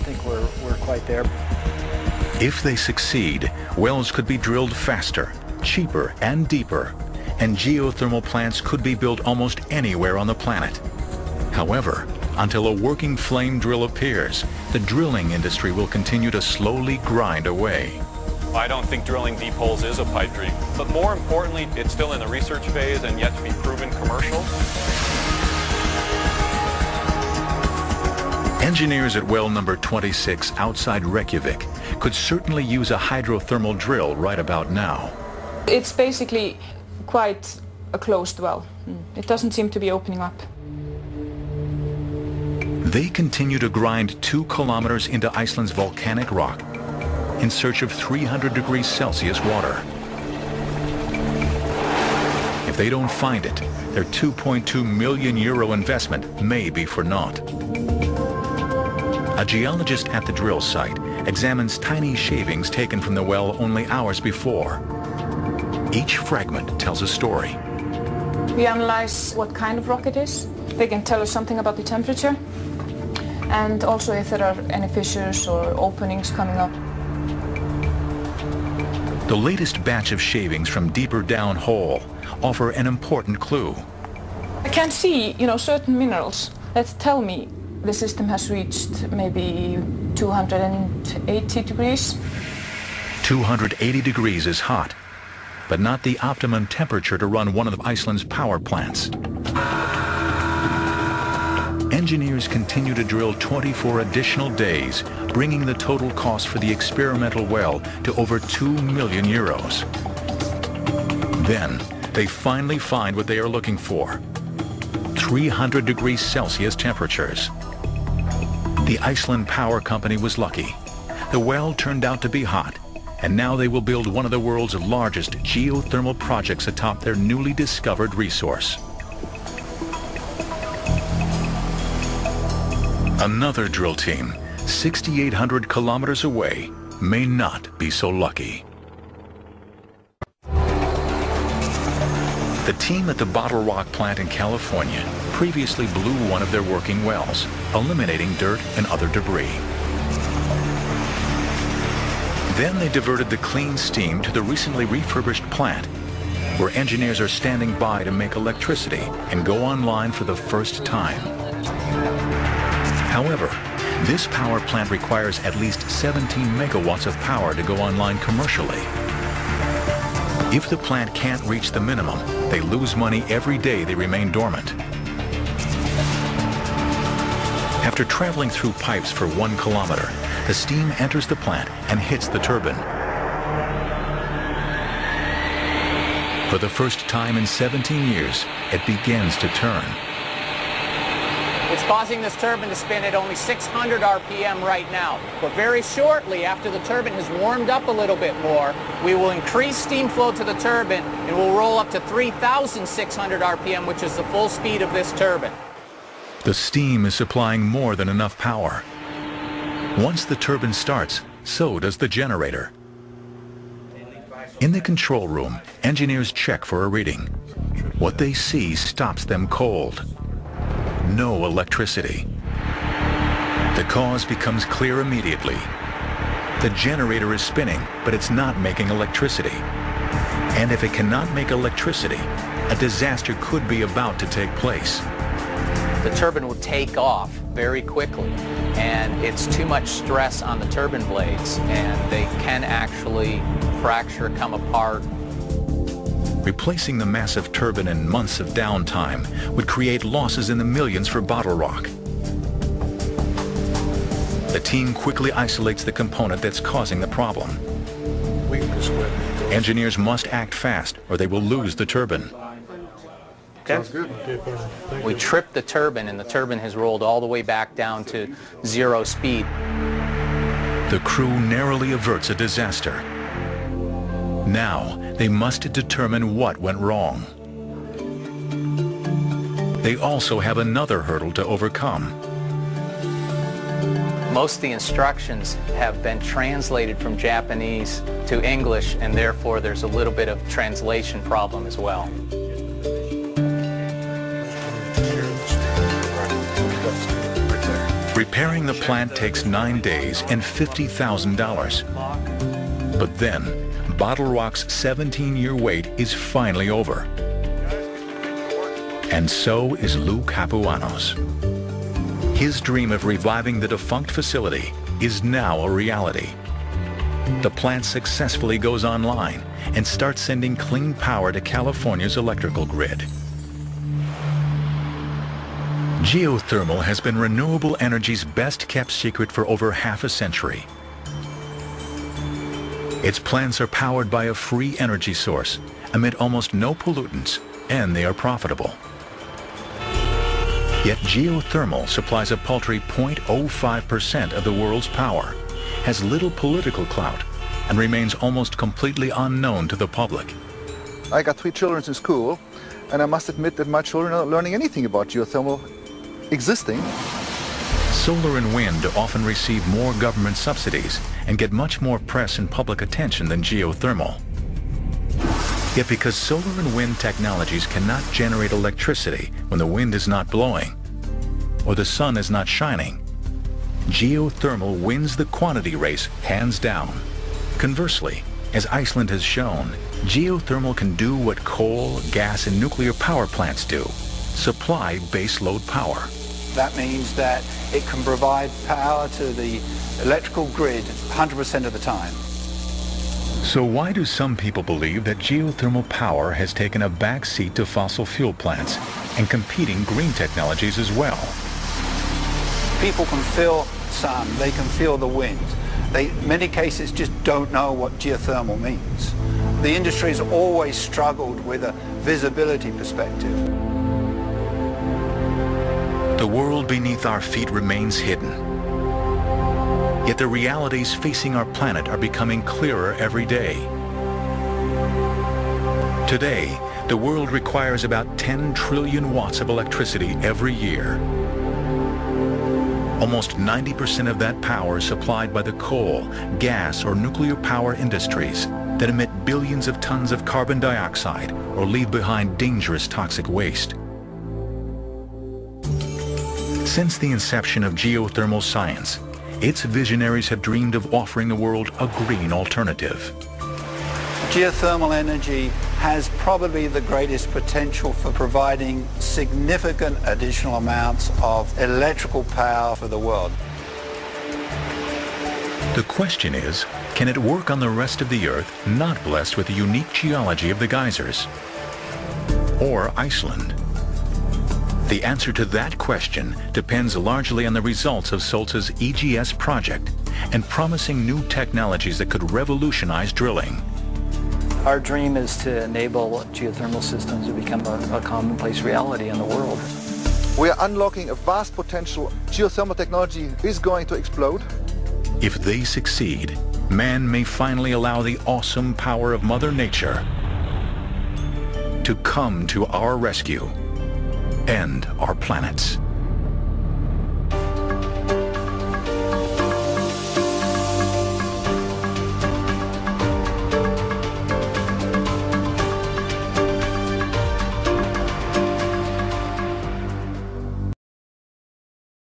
think we're quite there. If they succeed, wells could be drilled faster, cheaper, and deeper, and geothermal plants could be built almost anywhere on the planet. However, until a working flame drill appears, the drilling industry will continue to slowly grind away. I don't think drilling deep holes is a pipe dream, but more importantly, it's still in the research phase and yet to be proven commercial. Engineers at well number 26 outside Reykjavik could certainly use a hydrothermal drill right about now. It's basically quite a closed well. It doesn't seem to be opening up. They continue to grind 2 kilometers into Iceland's volcanic rock in search of 300 degrees Celsius water. If they don't find it, their 2.2 million euro investment may be for naught. A geologist at the drill site examines tiny shavings taken from the well only hours before. Each fragment tells a story. We analyze what kind of rock it is. They can tell us something about the temperature and also if there are any fissures or openings coming up. The latest batch of shavings from deeper down hole offer an important clue. I can see, certain minerals that tell me the system has reached maybe 280 degrees. 280 degrees is hot, but not the optimum temperature to run one of Iceland's power plants. Engineers continue to drill 24 additional days, bringing the total cost for the experimental well to over 2 million euros. Then, they finally find what they are looking for: 300 degrees Celsius temperatures. The Iceland Power Company was lucky. The well turned out to be hot, and now they will build one of the world's largest geothermal projects atop their newly discovered resource. Another drill team, 6,800 kilometers away, may not be so lucky. The team at the Bottle Rock plant in California previously blew one of their working wells, eliminating dirt and other debris. Then they diverted the clean steam to the recently refurbished plant, where engineers are standing by to make electricity and go online for the first time. However, this power plant requires at least 17 megawatts of power to go online commercially. If the plant can't reach the minimum, they lose money every day they remain dormant. After traveling through pipes for 1 kilometer, the steam enters the plant and hits the turbine. For the first time in 17 years, it begins to turn. It's causing this turbine to spin at only 600 RPM right now. But very shortly, after the turbine has warmed up a little bit more, we will increase steam flow to the turbine and we'll roll up to 3,600 RPM, which is the full speed of this turbine. The steam is supplying more than enough power. Once the turbine starts, so does the generator. In the control room, engineers check for a reading. What they see stops them cold. No electricity. The cause becomes clear immediately. The generator is spinning, but it's not making electricity. And if it cannot make electricity, a disaster could be about to take place. The turbine will take off very quickly, and it's too much stress on the turbine blades, and they can actually fracture, come apart. Replacing the massive turbine in months of downtime would create losses in the millions for Bottle Rock. The team quickly isolates the component that's causing the problem. Engineers must act fast or they will lose the turbine. Okay. We tripped the turbine, and the turbine has rolled all the way back down to 0 speed. The crew narrowly averts a disaster. Now, they must determine what went wrong. They also have another hurdle to overcome. Most of the instructions have been translated from Japanese to English, and therefore there's a little bit of translation problem as well. Repairing the plant takes 9 days and $50,000. But then, Bottle Rock's 17-year wait is finally over. And so is Lou Capuano's. His dream of reviving the defunct facility is now a reality. The plant successfully goes online and starts sending clean power to California's electrical grid. Geothermal has been renewable energy's best-kept secret for over half a century. Its plants are powered by a free energy source, emit almost no pollutants, and they are profitable. Yet geothermal supplies a paltry 0.05% of the world's power, has little political clout, and remains almost completely unknown to the public. I got 3 children in school, and I must admit that my children are not learning anything about geothermal existing. Solar and wind often receive more government subsidies and get much more press and public attention than geothermal. Yet because solar and wind technologies cannot generate electricity when the wind is not blowing or the sun is not shining, geothermal wins the quantity race hands down. Conversely, as Iceland has shown, geothermal can do what coal, gas, and nuclear power plants do: supply baseload power. That means that it can provide power to the electrical grid 100% of the time. So why do some people believe that geothermal power has taken a back seat to fossil fuel plants and competing green technologies as well? People can feel sun, they can feel the wind. They, in many cases, just don't know what geothermal means. The industry has always struggled with a visibility perspective. The world beneath our feet remains hidden. Yet the realities facing our planet are becoming clearer every day. Today, the world requires about 10 trillion watts of electricity every year. Almost 90% of that power is supplied by the coal, gas, or nuclear power industries that emit billions of tons of carbon dioxide or leave behind dangerous toxic waste. Since the inception of geothermal science, its visionaries have dreamed of offering the world a green alternative. Geothermal energy has probably the greatest potential for providing significant additional amounts of electrical power for the world. The question is, can it work on the rest of the Earth not blessed with the unique geology of the geysers? Or Iceland? The answer to that question depends largely on the results of Sulz's EGS project and promising new technologies that could revolutionize drilling. Our dream is to enable geothermal systems to become a commonplace reality in the world. We are unlocking a vast potential. Geothermal technology is going to explode. If they succeed, man may finally allow the awesome power of Mother Nature to come to our rescue and our planets.